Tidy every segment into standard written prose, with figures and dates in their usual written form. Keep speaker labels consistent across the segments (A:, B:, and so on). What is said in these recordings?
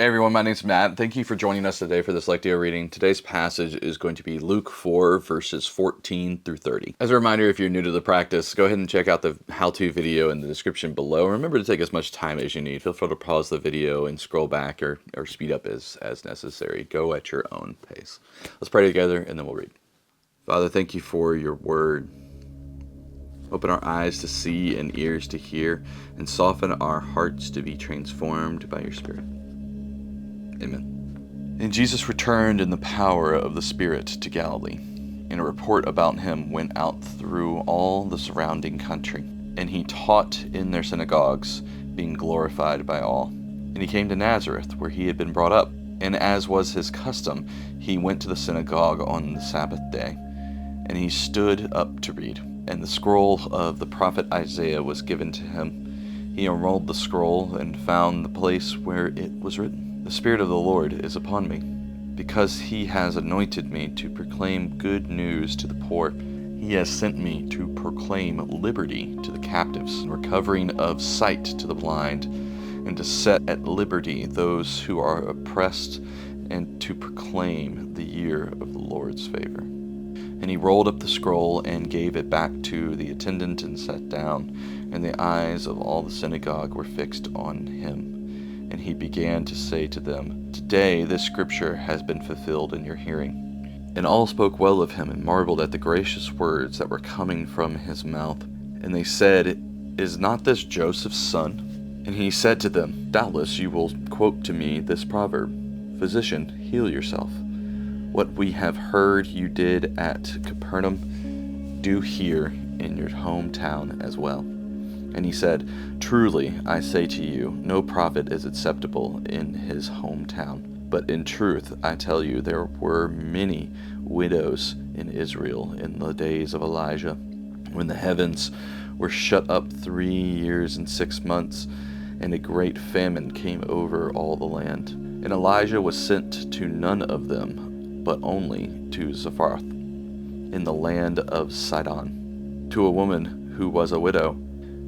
A: Hey everyone, my name's Matt. Thank you for joining us today for this Lectio reading. Today's passage is going to be Luke 4, verses 14 through 30. As a reminder, if you're new to the practice, go ahead and check out the how-to video in the description below. Remember to take as much time as you need. Feel free to pause the video and scroll back or speed up as necessary. Go at your own pace. Let's pray together and then we'll read. Father, thank you for your word. Open our eyes to see and ears to hear, and soften our hearts to be transformed by your Spirit. Amen. And Jesus returned in the power of the Spirit to Galilee, and a report about him went out through all the surrounding country. And he taught in their synagogues, being glorified by all. And he came to Nazareth, where he had been brought up. And as was his custom, he went to the synagogue on the Sabbath day. And he stood up to read. And the scroll of the prophet Isaiah was given to him. He unrolled the scroll and found the place where it was written, "The Spirit of the Lord is upon me, because he has anointed me to proclaim good news to the poor. He has sent me to proclaim liberty to the captives, and recovering of sight to the blind, and to set at liberty those who are oppressed, and to proclaim the year of the Lord's favor." And he rolled up the scroll and gave it back to the attendant and sat down. And the eyes of all the synagogue were fixed on him. And he began to say to them, "Today this scripture has been fulfilled in your hearing." And all spoke well of him and marveled at the gracious words that were coming from his mouth. And they said, "Is not this Joseph's son?" And he said to them, "Doubtless you will quote to me this proverb, 'Physician, heal yourself. What we have heard you did at Capernaum, do here in your hometown as well." And he said, "Truly, I say to you, no prophet is acceptable in his hometown. But in truth, I tell you, there were many widows in Israel in the days of Elijah, when the heavens were shut up 3 years and 6 months, and a great famine came over all the land. And Elijah was sent to none of them, but only to Zarephath, in the land of Sidon, to a woman who was a widow.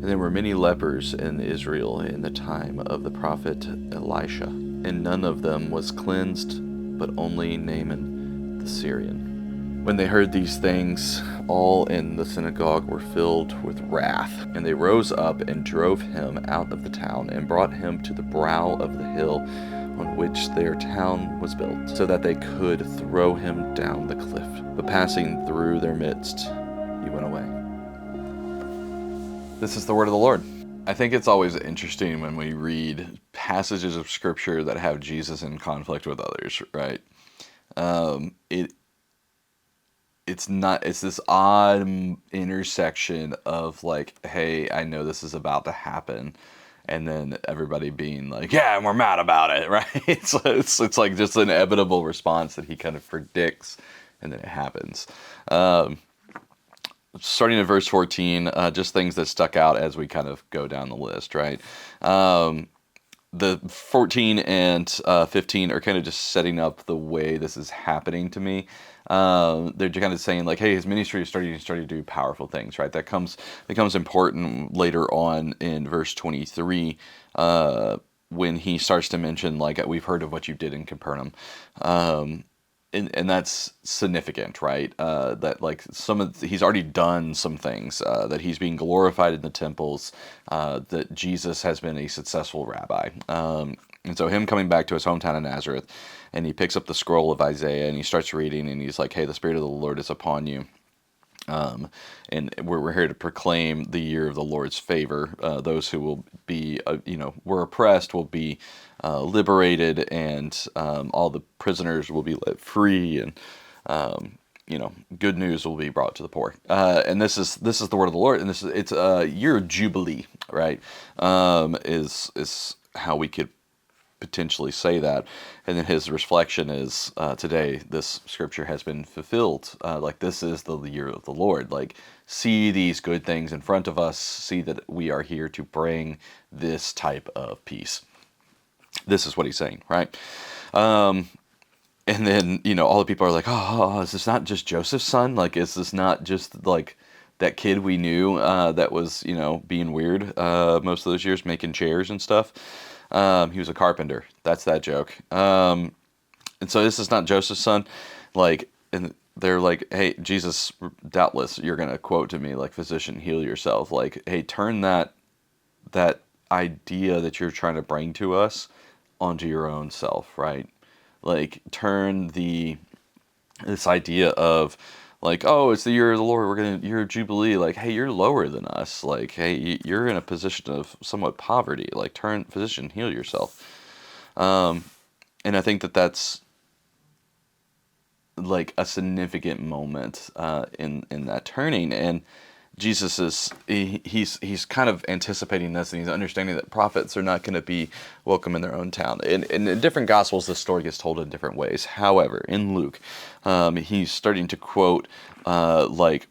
A: And there were many lepers in Israel in the time of the prophet Elisha, and none of them was cleansed, but only Naaman the Syrian. When they heard these things, all in the synagogue were filled with wrath, and they rose up and drove him out of the town, and brought him to the brow of the hill on which their town was built, so that they could throw him down the cliff. But passing through their midst, he went away. This is the word of the Lord. I think it's always interesting when we read passages of scripture that have Jesus in conflict with others, right? It's this odd intersection of like, hey, I know this is about to happen, and then everybody being like, yeah, and we're mad about it, right? So it's like just an inevitable response that he kind of predicts, and then it happens. Starting at verse 14, just things that stuck out as we kind of go down the list, right? The 14 and 15 are kind of just setting up the way this is happening to me. They're kind of saying like, hey, his ministry is starting to do powerful things, right? That becomes important later on in verse 23, when he starts to mention like, we've heard of what you did in Capernaum. And that's significant, right? That like he's already done some things, that he's being glorified in the temples, that Jesus has been a successful rabbi. And so him coming back to his hometown of Nazareth, and he picks up the scroll of Isaiah and he starts reading, and he's like, hey, the Spirit of the Lord is upon you. And we're here to proclaim the year of the Lord's favor. Those who will be, were oppressed will be liberated, and all the prisoners will be let free, and good news will be brought to the poor. And this is the word of the Lord, and it's a year of jubilee, right? Is how we could potentially say that. And then his reflection is, today this scripture has been fulfilled. Like, this is the year of the Lord. Like, see these good things in front of us. See that we are here to bring this type of peace. This is what he's saying, right? And then, all the people are like, oh, is this not just Joseph's son? Like, is this not just like that kid we knew that was, being weird most of those years, making chairs and stuff? He was a carpenter. That's that joke. And so this is not Joseph's son. Like, and they're like, hey, Jesus, doubtless you're going to quote to me, like, physician, heal yourself. Like, hey, turn that idea that you're trying to bring to us onto your own self, right? Like, turn this idea of, like, oh, it's the year of the Lord, year of Jubilee. Like, hey, you're lower than us. Like, hey, you're in a position of somewhat poverty. Like, turn, physician, heal yourself. And I think that's like a significant moment in that turning. And Jesus he's kind of anticipating this, and he's understanding that prophets are not going to be welcome in their own town. And in different gospels, this story gets told in different ways. However, in Luke, he's starting to quote like,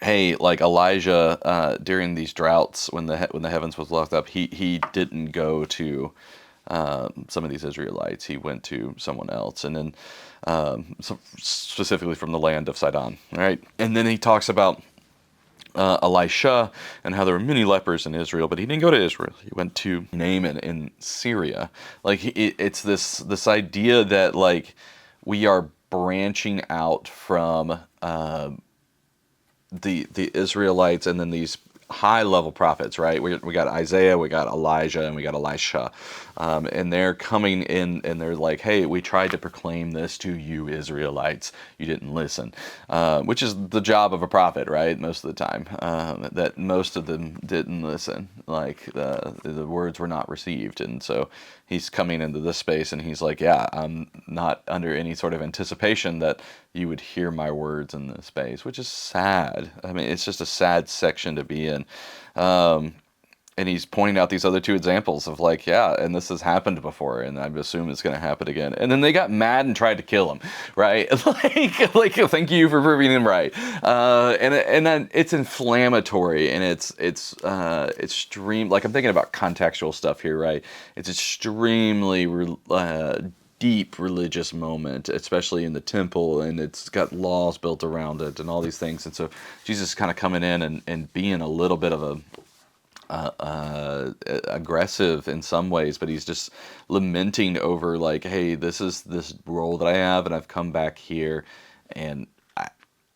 A: hey, like Elijah during these droughts when the heavens was locked up, he didn't go to some of these Israelites. He went to someone else, and then specifically from the land of Sidon, right? And then he talks about Elisha and how there were many lepers in Israel, but he didn't go to Israel. He went to Naaman in Syria. Like, it's this idea that, like, we are branching out from the Israelites, and then these high level prophets, right? We got Isaiah, we got Elijah, and we got Elisha, and they're coming in, and they're like, hey, we tried to proclaim this to you Israelites, you didn't listen, which is the job of a prophet, right? Most of the time, that most of them didn't listen. Like, the words were not received, and so he's coming into this space, and he's like, yeah, I'm not under any sort of anticipation that you would hear my words in this space, which is sad. I mean, it's just a sad section to be in. And he's pointing out these other two examples of, like, yeah, and this has happened before, and I assume it's going to happen again. And then they got mad and tried to kill him, right? like thank you for proving him right. And then it's inflammatory, and it's extreme. Like, I'm thinking about contextual stuff here, right? It's extremely deep religious moment, especially in the temple, and it's got laws built around it and all these things. And so Jesus is kind of coming in and being a little bit of a aggressive in some ways, but he's just lamenting over, like, hey, this is this role that I have, and I've come back here, and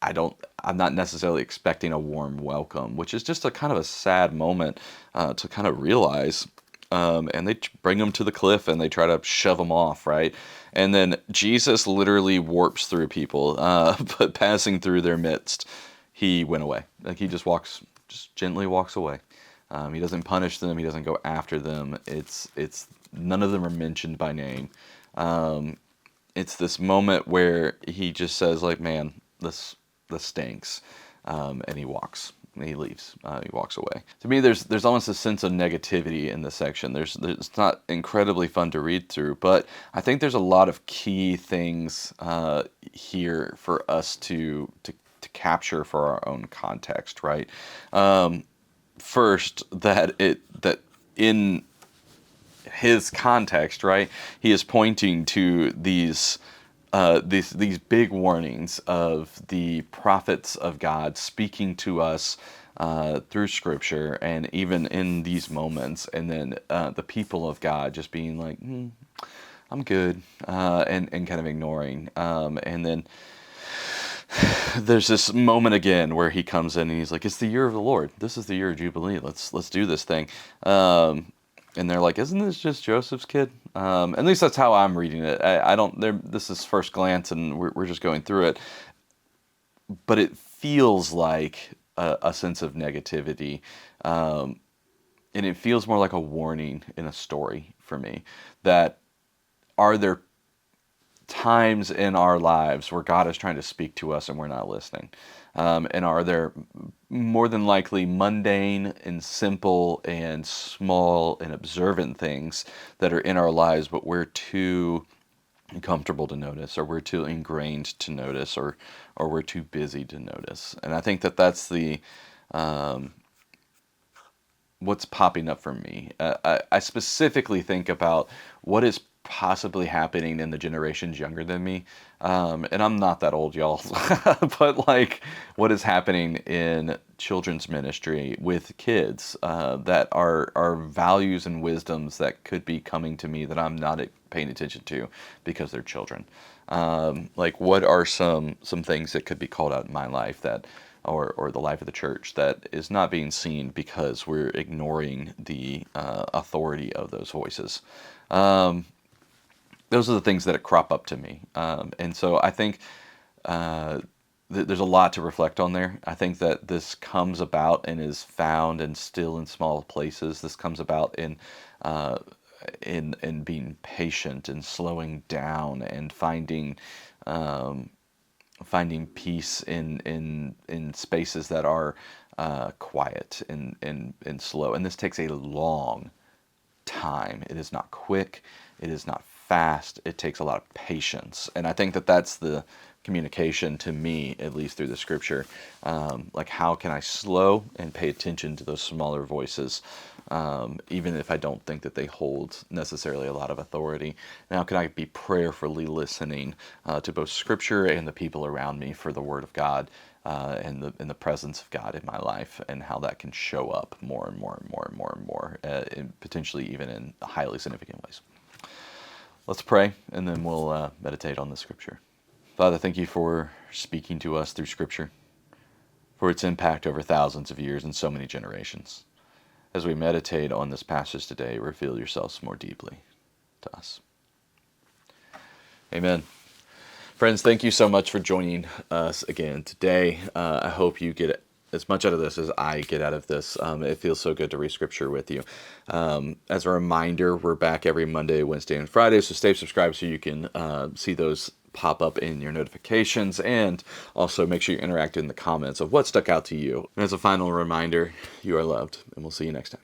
A: I'm not necessarily expecting a warm welcome, which is just a kind of a sad moment to kind of realize. And they bring him to the cliff, and they try to shove him off, right? And then Jesus literally warps through people, but passing through their midst, he went away. Like, he just gently walks away. He doesn't punish them. He doesn't go after them. It's none of them are mentioned by name. It's this moment where he just says, like, man, this stinks, and he walks. And he leaves. He walks away. To me, there's almost a sense of negativity in this section. It's not incredibly fun to read through, but I think there's a lot of key things here for us to capture for our own context, right? First, that in his context, right, he is pointing to these big warnings of the prophets of God speaking to us through Scripture, and even in these moments, and then the people of God just being like, I'm good, and kind of ignoring, and then there's this moment again where he comes in and he's like, it's the year of the Lord. This is the year of Jubilee. Let's do this thing. And they're like, isn't this just Joseph's kid? At least that's how I'm reading it. I don't, this is first glance, and we're just going through it. But it feels like a sense of negativity. And it feels more like a warning in a story for me, that are there times in our lives where God is trying to speak to us and we're not listening? And are there more than likely mundane and simple and small and observant things that are in our lives, but we're too comfortable to notice, or we're too ingrained to notice, or we're too busy to notice? And I think that's the what's popping up for me. I specifically think about what is possibly happening in the generations younger than me. And I'm not that old, y'all, but like what is happening in children's ministry with kids that are values and wisdoms that could be coming to me that I'm not paying attention to because they're children. Like what are some things that could be called out in my life that or the life of the church that is not being seen because we're ignoring the authority of those voices. Those are the things that crop up to me. And so I think there's a lot to reflect on there. I think that this comes about and is found and still in small places. This comes about in being patient and slowing down and finding peace in spaces that are quiet and slow. And this takes a long time. It is not quick. It is not fast. It takes a lot of patience. And I think that that's the communication to me, at least through the scripture. Like how can I slow and pay attention to those smaller voices, even if I don't think that they hold necessarily a lot of authority? And how can I be prayerfully listening to both scripture and the people around me for the word of God and the presence of God in my life, and how that can show up more and more and more and more and more, potentially even in highly significant ways. Let's pray, and then we'll meditate on the scripture. Father, thank you for speaking to us through scripture, for its impact over thousands of years and so many generations. As we meditate on this passage today, reveal yourselves more deeply to us. Amen. Friends, thank you so much for joining us again today. I hope you get as much out of this as I get out of this. It feels so good to read scripture with you. As a reminder, we're back every Monday, Wednesday, and Friday, so stay subscribed so you can see those pop up in your notifications, and also make sure you interact in the comments of what stuck out to you. And as a final reminder, you are loved, and we'll see you next time.